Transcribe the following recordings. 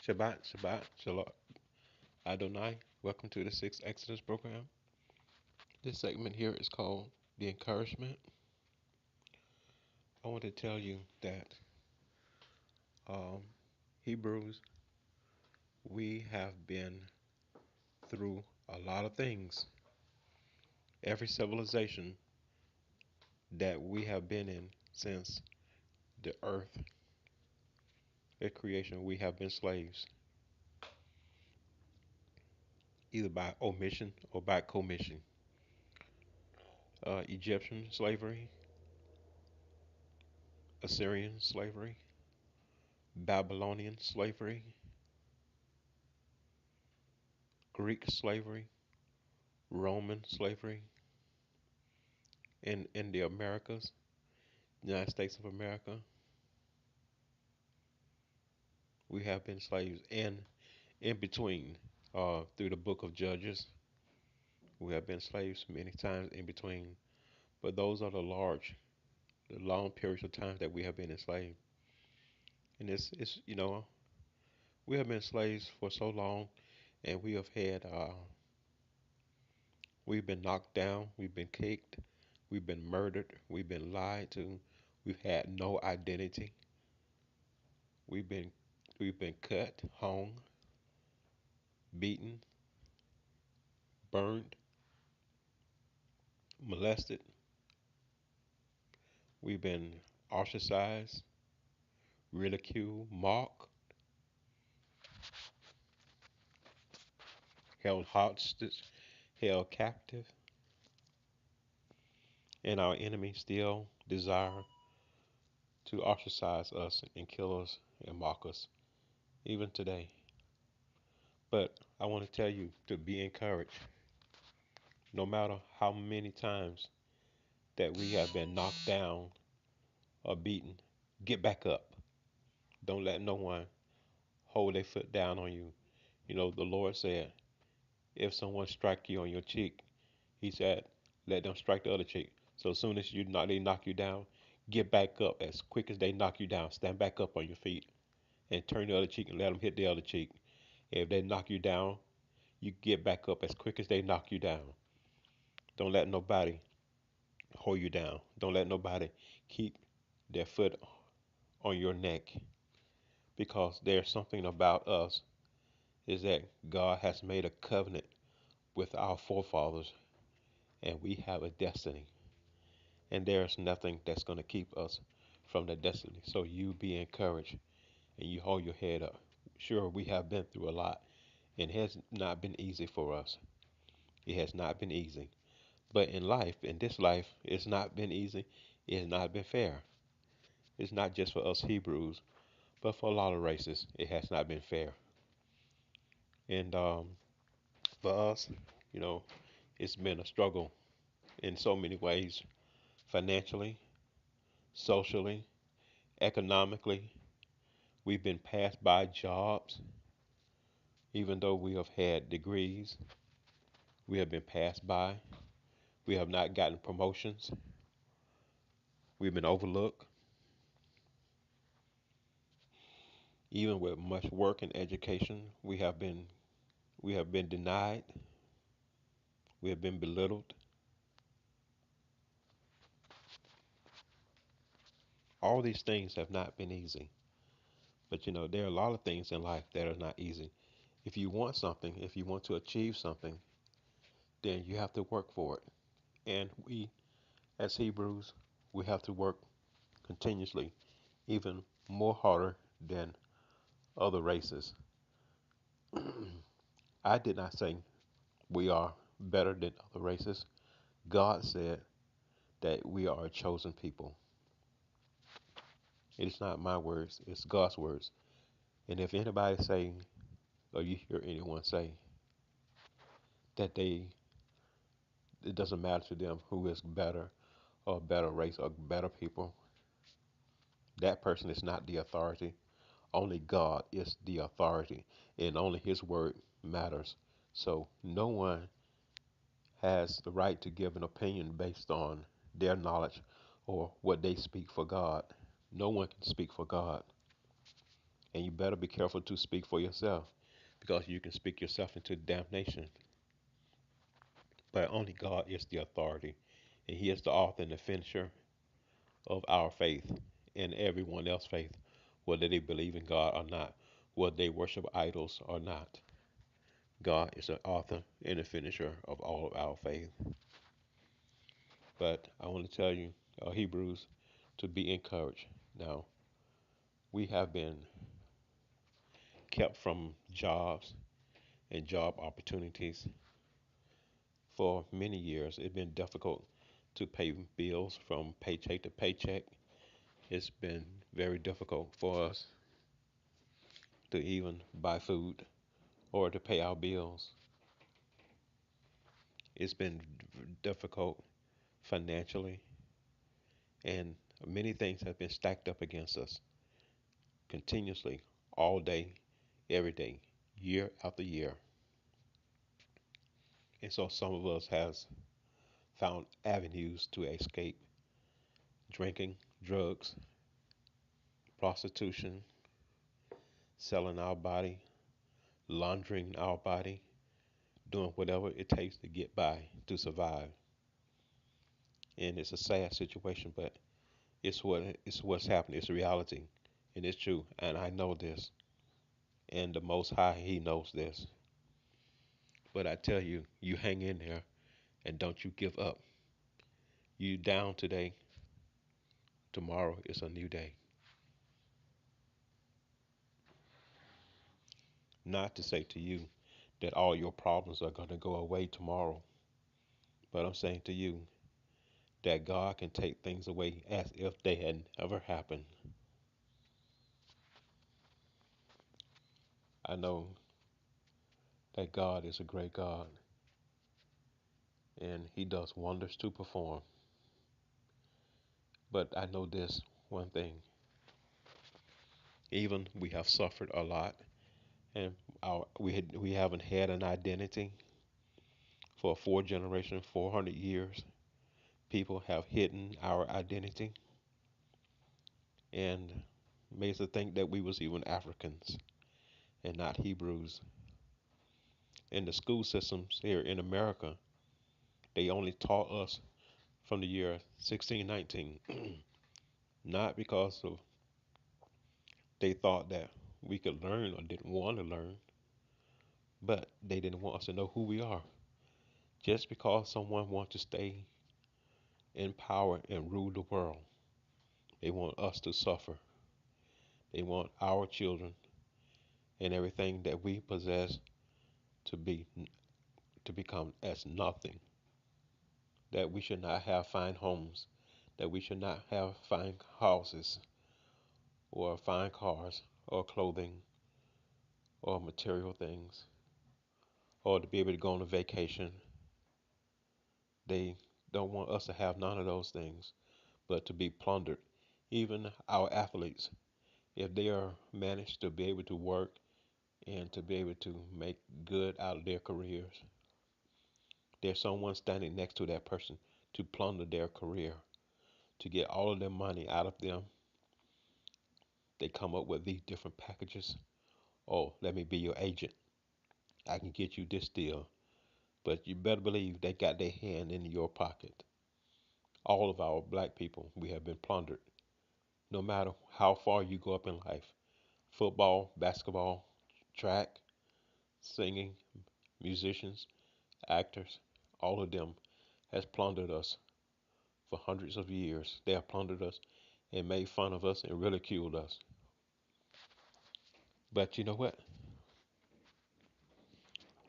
Shabbat, Shabbat, Shalom, Adonai. Welcome to the Sixth Exodus program. This segment here is called The Encouragement. I want to tell you that um, Hebrews, we have been through a lot of things. Every civilization that we have been in since the earth, the creation, we have been slaves, either by omission or by commission. Egyptian slavery, Assyrian slavery, Babylonian slavery, Greek slavery, Roman slavery in the Americas, United States of America. We have been slaves, and in between, through the book of Judges, we have been slaves many times in between. But those are the long periods of time that we have been enslaved. And it's we have been slaves for so long, and we've been knocked down, we've been kicked, we've been murdered, we've been lied to, we've had no identity, we've been we've been cut, hung, beaten, burned, molested. We've been ostracized, ridiculed, mocked, held hostage, held captive, and our enemies still desire to ostracize us and kill us and mock us, even today. But I want to tell you to be encouraged. No matter how many times that we have been knocked down or beaten, get back up. Don't let no one hold their foot down on you. The Lord said, if someone strike you on your cheek, He said, let them strike the other cheek. So as soon as they knock you down, get back up as quick as they knock you down. Stand back up on your feet and turn the other cheek and let them hit the other cheek. If they knock you down, you get back up as quick as they knock you down. Don't let nobody hold you down. Don't let nobody keep their foot on your neck, because there's something about us is that God has made a covenant with our forefathers, and we have a destiny, and there's nothing that's going to keep us from the destiny. So you be encouraged and you hold your head up. Sure, we have been through a lot, and it has not been easy for us. It has not been easy. But in this life, it's not been easy. It has not been fair. It's not just for us Hebrews, but for a lot of races, it has not been fair. And for us, you know, it's been a struggle in so many ways: financially, socially, economically. We've been passed by jobs, even though we have had degrees. We have been passed by. We have not gotten promotions. We've been overlooked. Even with much work and education, we have been denied. We have been belittled. All these things have not been easy. But there are a lot of things in life that are not easy. If you want something, if you want to achieve something, then you have to work for it. And we, as Hebrews, we have to work continuously, even more harder than other races. I did not say we are better than other races. God said that we are a chosen people. It is not my words, it's God's words. And if anybody say, or you hear anyone say that it doesn't matter to them who is better or better race or better people, that person is not the authority. Only God is the authority, and only His word matters. So no one has the right to give an opinion based on their knowledge or what they speak for God. No one can speak for God. And you better be careful to speak for yourself because you can speak yourself into damnation. But only God is the authority, and He is the author and the finisher of our faith and everyone else's faith, whether they believe in God or not, whether they worship idols or not. God is the author and the finisher of all of our faith. But I want to tell you, Hebrews, to be encouraged. Now, we have been kept from jobs and job opportunities for many years. It's been difficult to pay bills from paycheck to paycheck. It's been very difficult for us to even buy food or to pay our bills. It's been difficult financially, and many things have been stacked up against us continuously, all day, every day, year after year. And so some of us has found avenues to escape drinking, drugs, prostitution, selling our body, laundering our body, doing whatever it takes to get by, to survive. And it's a sad situation, but it's what's happening. It's reality, and it's true. And I know this, and the Most High, He knows this. But I tell you, you hang in there, and don't you give up. You down today, tomorrow is a new day. Not to say to you that all your problems are going to go away tomorrow, but I'm saying to you that God can take things away as if they had never happened. I know that God is a great God, and He does wonders to perform. But I know this one thing: even we have suffered a lot, and we haven't had an identity for 4 generations, 400 years. People have hidden our identity and made us think that we was even Africans and not Hebrews. In the school systems here in America, they only taught us from the year 1619, not because of they thought that we could learn or didn't want to learn, but they didn't want us to know who we are. Just because someone wants to stay in power and rule the world, they want us to suffer. They want our children and everything that we possess to be to become as nothing. That we should not have fine homes, that we should not have fine houses or fine cars or clothing or material things or to be able to go on a vacation. They don't want us to have none of those things, but to be plundered. Even our athletes, if they are managed to be able to work and to be able to make good out of their careers, there's someone standing next to that person to plunder their career, to get all of their money out of them. They come up with these different packages. Oh, let me be your agent. I can get you this deal. But you better believe they got their hand in your pocket. All of our black people, we have been plundered. No matter how far you go up in life, football, basketball, track, singing, musicians, actors, all of them has plundered us for hundreds of years. They have plundered us and made fun of us and ridiculed us. But you know what?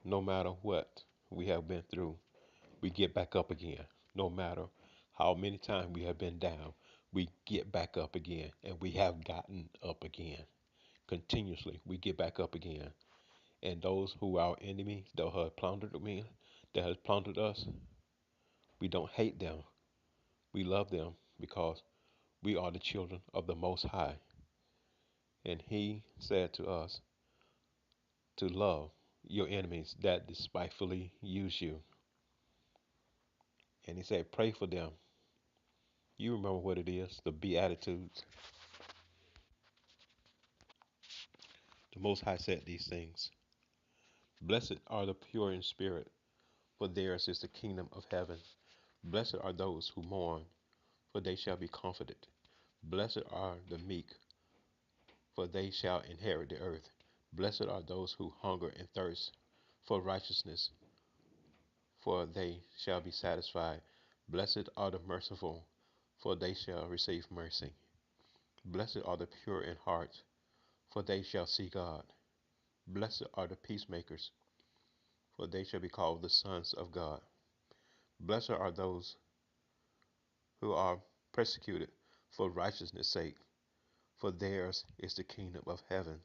No matter what we have been through, we get back up again. No matter how many times we have been down, we get back up again. And we have gotten up again. Continuously, we get back up again. And those who are our enemy that have plundered me, that has plundered us, we don't hate them. We love them because we are the children of the Most High. And He said to us to love your enemies that despitefully use you. And He said, pray for them. You remember what it is, the Beatitudes. The Most High said these things. Blessed are the pure in spirit, for theirs is the kingdom of heaven. Blessed are those who mourn, for they shall be comforted. Blessed are the meek, for they shall inherit the earth. Blessed are those who hunger and thirst for righteousness, for they shall be satisfied. Blessed are the merciful, for they shall receive mercy. Blessed are the pure in heart, for they shall see God. Blessed are the peacemakers, for they shall be called the sons of God. Blessed are those who are persecuted for righteousness' sake, for theirs is the kingdom of heaven.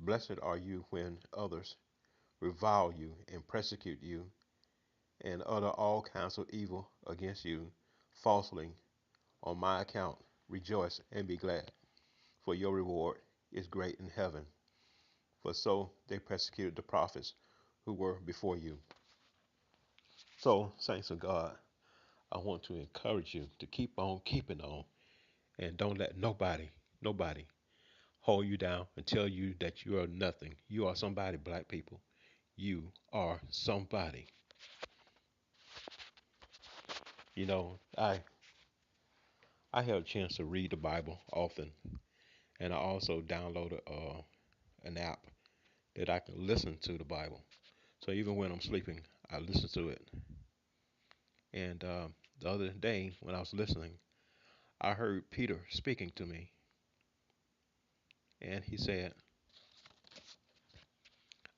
Blessed are you when others revile you and persecute you and utter all kinds of evil against you falsely on my account. Rejoice and be glad, for your reward is great in heaven. For so they persecuted the prophets who were before you. So, saints of God, I want to encourage you to keep on keeping on and don't let nobody hold you down and tell you that you are nothing. You are somebody, black people. You are somebody. You know, I had a chance to read the Bible often, and I also downloaded an app that I can listen to the Bible. So even when I'm sleeping, I listen to it. And the other day when I was listening, I heard Peter speaking to me, and he said,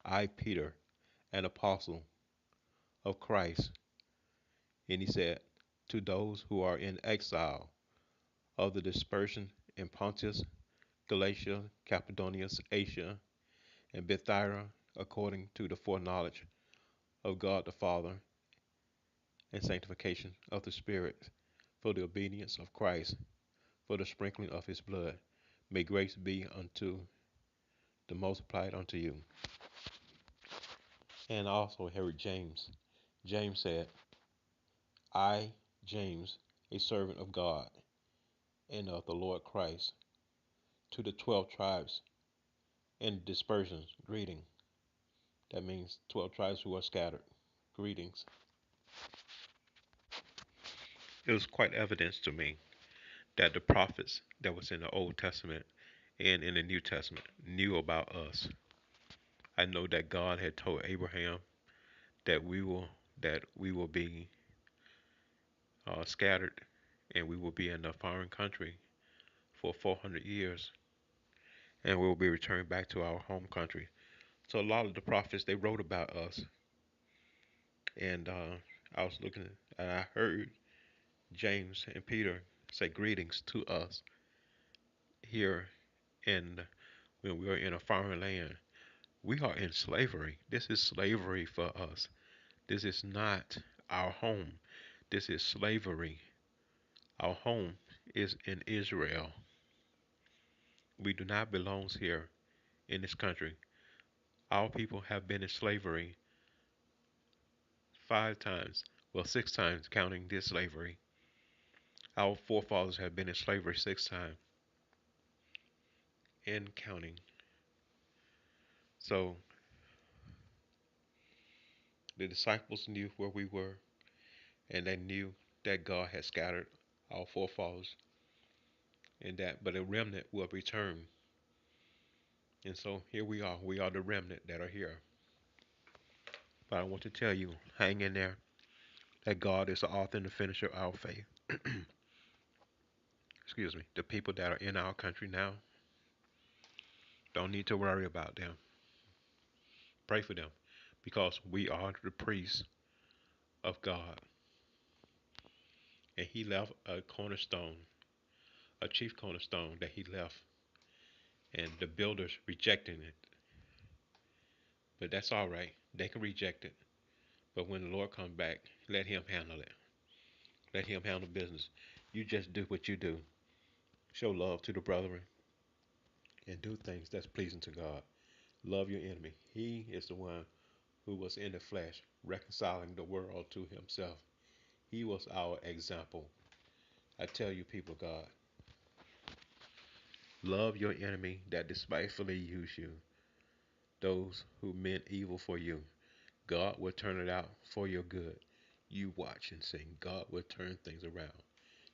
"I, Peter, an apostle of Christ," and he said, "to those who are in exile of the dispersion in Pontus, Galatia, Cappadocia, Asia, and Bithynia, according to the foreknowledge of God the Father and sanctification of the Spirit, for the obedience of Christ, for the sprinkling of his blood. May grace be unto the multiplied unto you." And I also heard James. James said, "I, James, a servant of God and of the Lord Christ, to the 12 tribes and dispersions, greeting." That means 12 tribes who are scattered. Greetings. It was quite evident to me that the prophets that was in the Old Testament and in the New Testament knew about us. I know that God had told Abraham that we will be scattered and we will be in a foreign country for 400 years and we will be returned back to our home country. So a lot of the prophets they wrote about us, and I was looking and I heard James and Peter say greetings to us here in when we are in a foreign land. We are in slavery. This is slavery for us. This is not our home. This is slavery. Our home is in Israel. We do not belong here in this country. Our people have been in slavery 5 times, well, 6 times counting this slavery. Our forefathers have been in slavery 6 times and counting. So the disciples knew where we were, and they knew that God had scattered our forefathers, and that but a remnant will return. And so here we are. We are the remnant that are here. But I want to tell you, hang in there, that God is the author and the finisher of our faith. Excuse me. The people that are in our country now don't need to worry about them. Pray for them because we are the priests of God. And he left a cornerstone, a chief cornerstone that he left, and the builders rejecting it. But that's all right. They can reject it. But when the Lord comes back, let him handle it. Let him handle business. You just do what you do. Show love to the brethren and do things that's pleasing to God. Love your enemy. He is the one who was in the flesh, reconciling the world to himself. He was our example. I tell you, people of God, love your enemy that despitefully use you. those who meant evil for you, God will turn it out for your good. You watch and see. God will turn things around.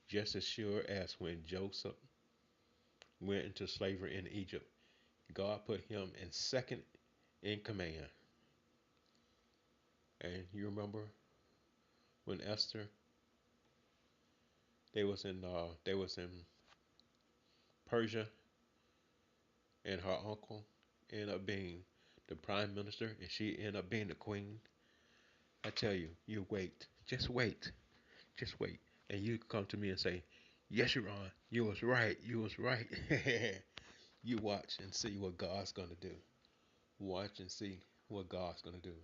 Just as sure as when Joseph went into slavery in Egypt, God put him in second in command. And you remember when Esther, they was in Persia, and her uncle ended up being the prime minister, and she ended up being the queen. I tell you, you wait, just wait, just wait, and you come to me and say, "Yes, Ron, you was right, you was right." You watch and see what God's gonna do. Watch and see what God's gonna do.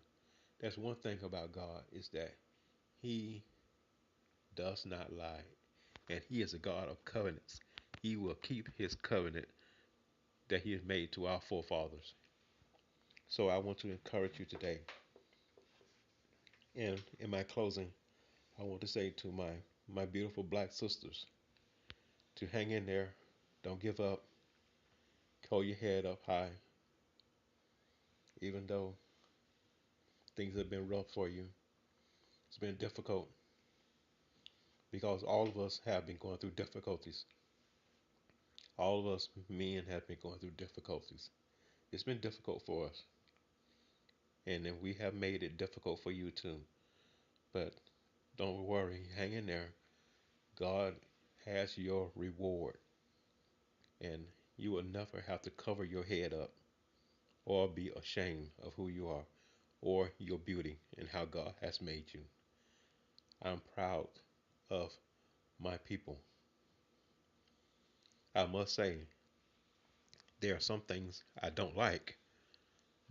That's one thing about God is that He does not lie, and He is a God of covenants. He will keep His covenant that He has made to our forefathers. So I want to encourage you today. And in my closing, I want to say to my beautiful black sisters to hang in there, don't give up, hold your head up high, even though things have been rough for you. It's been difficult because all of us have been going through difficulties. All of us men have been going through difficulties. It's been difficult for us, and then we have made it difficult for you too. But don't worry, hang in there. God has your reward, and you will never have to cover your head up or be ashamed of who you are or your beauty and how God has made you. I'm proud of my people. I must say, there are some things I don't like,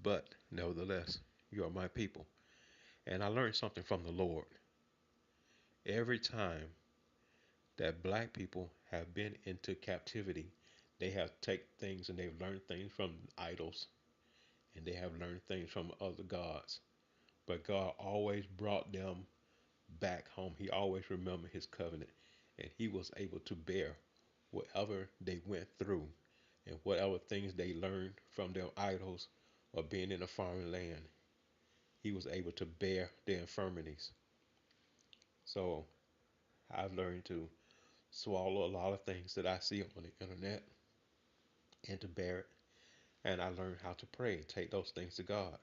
but nevertheless, you are my people. And I learned something from the Lord. Every time that black people have been into captivity, they have taken things and they've learned things from idols and they have learned things from other gods. But God always brought them back home. He always remembered his covenant, and he was able to bear whatever they went through and whatever things they learned from their idols or being in a foreign land. He was able to bear their infirmities. So I've learned to swallow a lot of things that I see on the internet and to bear it. And I learned how to pray, take those things to God.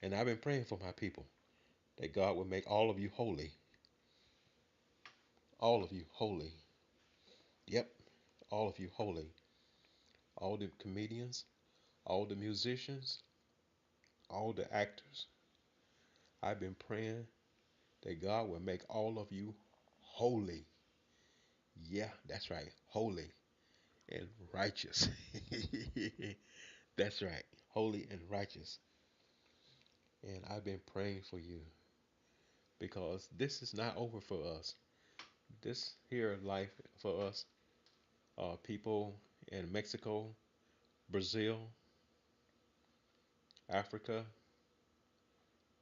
And I've been praying for my people that God will make all of you holy. All of you holy. Yep, all of you holy. All the comedians, all the musicians, all the actors. I've been praying that God will make all of you holy. Yeah, that's right. Holy and righteous. That's right. Holy and righteous. And I've been praying for you because this is not over for us. This here life for us, people in Mexico, Brazil, Africa,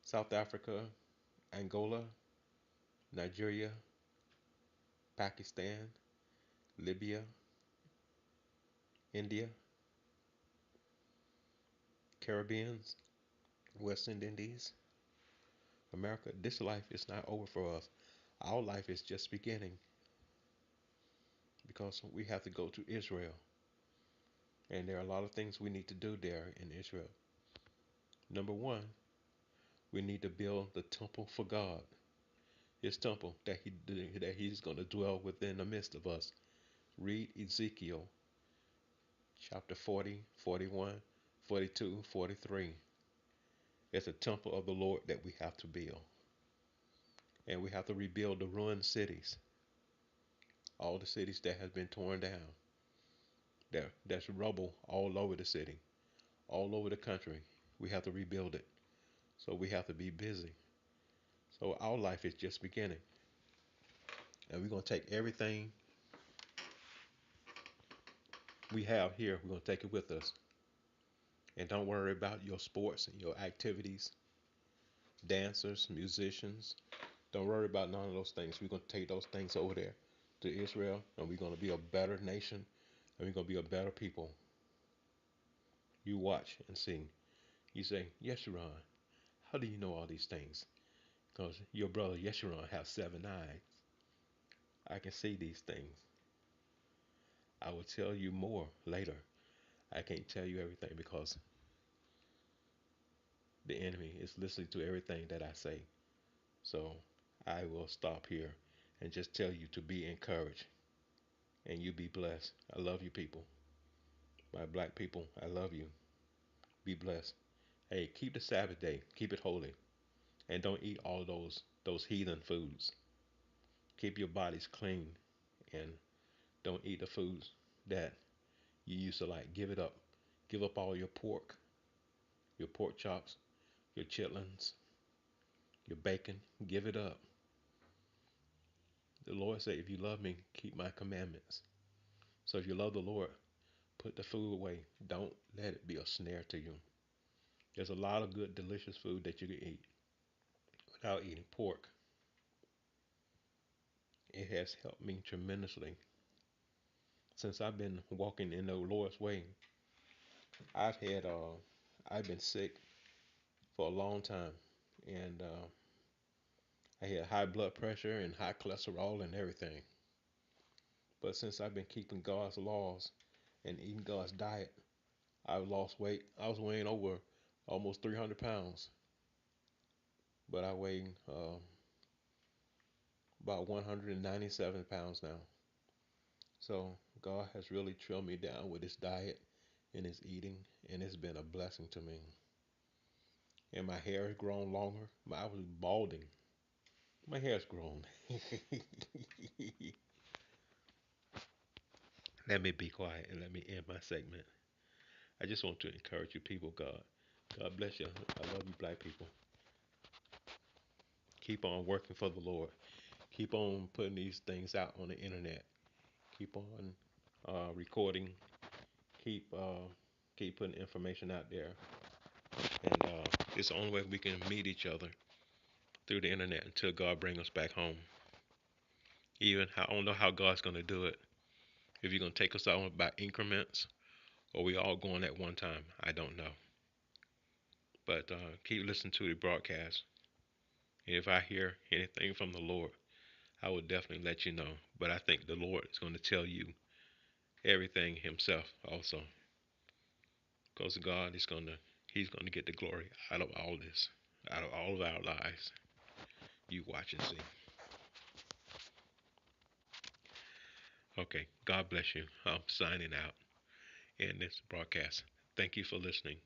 South Africa, Angola, Nigeria, Pakistan, Libya, India, Caribbeans, West Indies, America. This life is not over for us. Our life is just beginning because we have to go to Israel. And there are a lot of things we need to do there in Israel. Number one, we need to build the temple for God, His temple that He's going to dwell within the midst of us. Read Ezekiel chapter 40, 41, 42, 43. It's a temple of the Lord that we have to build. And we have to rebuild the ruined cities, all the cities that has been torn down. There's rubble all over the city, all over the country. We have to rebuild it. So we have to be busy. So our life is just beginning. And we're going to take everything we have here, we're going to take it with us. And don't worry about your sports and your activities, dancers, musicians. Don't worry about none of those things. We're going to take those things over there to Israel, and we're going to be a better nation, and we're going to be a better people. You watch and see. You say, Yeshurun, how do you know all these things? Because your brother Yeshurun has 7 eyes. I can see these things. I will tell you more later. I can't tell you everything because the enemy is listening to everything that I say. So I will stop here and just tell you to be encouraged and you be blessed. I love you people. My black people, I love you. Be blessed. Hey, keep the Sabbath day. Keep it holy. And don't eat all those heathen foods. Keep your bodies clean and don't eat the foods that you used to like. Give it up. Give up all your pork chops, your chitlins, your bacon. Give it up. The Lord said, if you love me, keep my commandments. So if you love the Lord, put the food away. Don't let it be a snare to you. There's a lot of good, delicious food that you can eat without eating pork. It has helped me tremendously. Since I've been walking in the Lord's way, I've had I've been sick for a long time, and I had high blood pressure and high cholesterol and everything. But since I've been keeping God's laws and eating God's diet, I've lost weight. I was weighing over almost 300 pounds, but I weigh about 197 pounds now. So God has really trimmed me down with His diet and His eating, and it's been a blessing to me. And my hair has grown longer. I was balding. My hair's grown. Let me be quiet and let me end my segment. I just want to encourage you people, God bless you. I love you black people. Keep on working for the Lord. Keep on putting these things out on the internet. Keep on recording. Keep keep putting information out there. And it's the only way we can meet each other through the internet until God brings us back home. Even I don't know how God's gonna do it. If you're gonna take us out by increments or we all going at one time, I don't know. But keep listening to the broadcast. If I hear anything from the Lord, I will definitely let you know. But I think the Lord is going to tell you everything Himself also, because God is He's going to get the glory out of all this, out of all of our lives. You watch and see. Okay, God bless you. I'm signing out in this broadcast. Thank you for listening.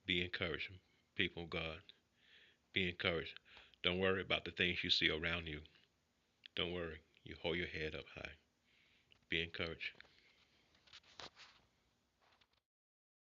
Be encouraged, people of God. Be encouraged. Don't worry about the things you see around you. Don't worry. You hold your head up high. Be encouraged.